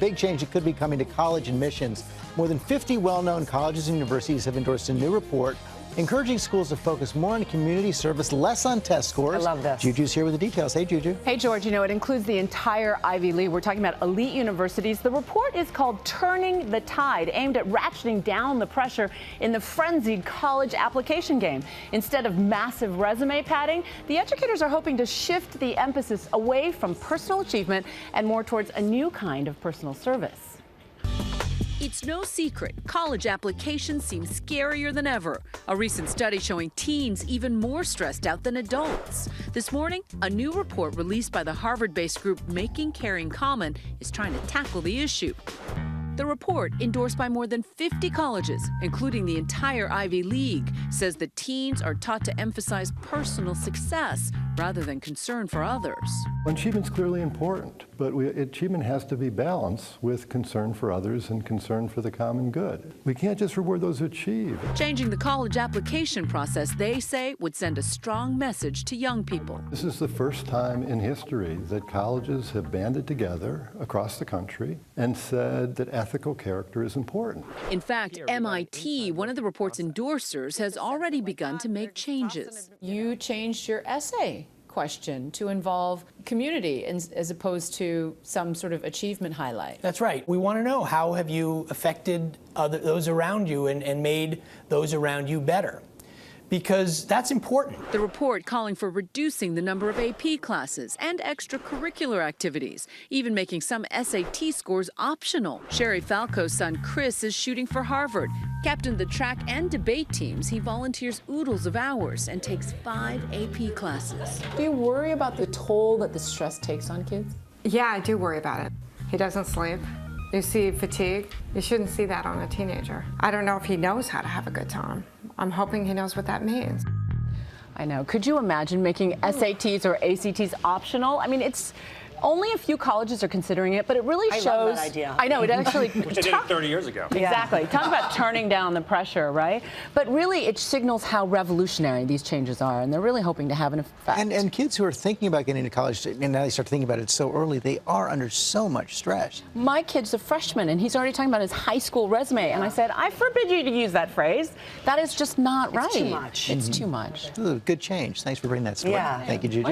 big change that could be coming to college admissions. More than 50 well-known colleges and universities have endorsed a new report encouraging schools to focus more on community service, less on test scores. I love this. Juju's here with the details. Hey, Juju. Hey, George, you know, it includes the entire Ivy League. We're talking about elite universities. The report is called Turning the Tide, aimed at ratcheting down the pressure in the frenzied college application game. Instead of massive resume padding, the educators are hoping to shift the emphasis away from personal achievement and more towards a new kind of personal service. It's no secret, college applications seem scarier than ever. A recent study showing teens even more stressed out than adults. This morning, a new report released by the Harvard-based group Making Caring Common is trying to tackle the issue. The report, endorsed by more than 50 colleges, including the entire Ivy League, says that teens are taught to emphasize personal success rather than concern for others. Achievement's clearly important, but achievement has to be balanced with concern for others and concern for the common good. We can't just reward those who achieve. Changing the college application process, they say, would send a strong message to young people. This is the first time in history that colleges have banded together across the country and said that ethical character is important. In fact, MIT, one of the report's endorsers, has already begun to make changes. You changed your essay question to involve community as opposed to some sort of achievement highlight. That's right. We want to know, how have you affected those around you and made those around you better? Because that's important. The report calling for reducing the number of AP classes and extracurricular activities, even making some SAT scores optional. Sherry Falco's son Chris is shooting for Harvard. Captained the track and debate teams, he volunteers oodles of hours and takes 5 AP classes. Do you worry about the toll that the stress takes on kids? Yeah, I do worry about it. He doesn't sleep. You see fatigue. You shouldn't see that on a teenager. I don't know if he knows how to have a good time. I'm hoping he knows what that means. I know. Could you imagine making SATs or ACTs optional? I mean, it's only a few colleges are considering it, but it really shows. I love that idea. I know, it actually. Which they did it 30 years ago. Exactly. Talk about turning down the pressure, right? But really, it signals how revolutionary these changes are, and they're really hoping to have an effect. And kids who are thinking about getting into college, and now they start thinking about it so early, they are under so much stress. My kid's a freshman, and he's already talking about his high school resume. And I said, I forbid you to use that phrase. That is just not right. It's too much. It's too much. Ooh, good change. Thanks for bringing that story. Yeah. Thank you, Juju.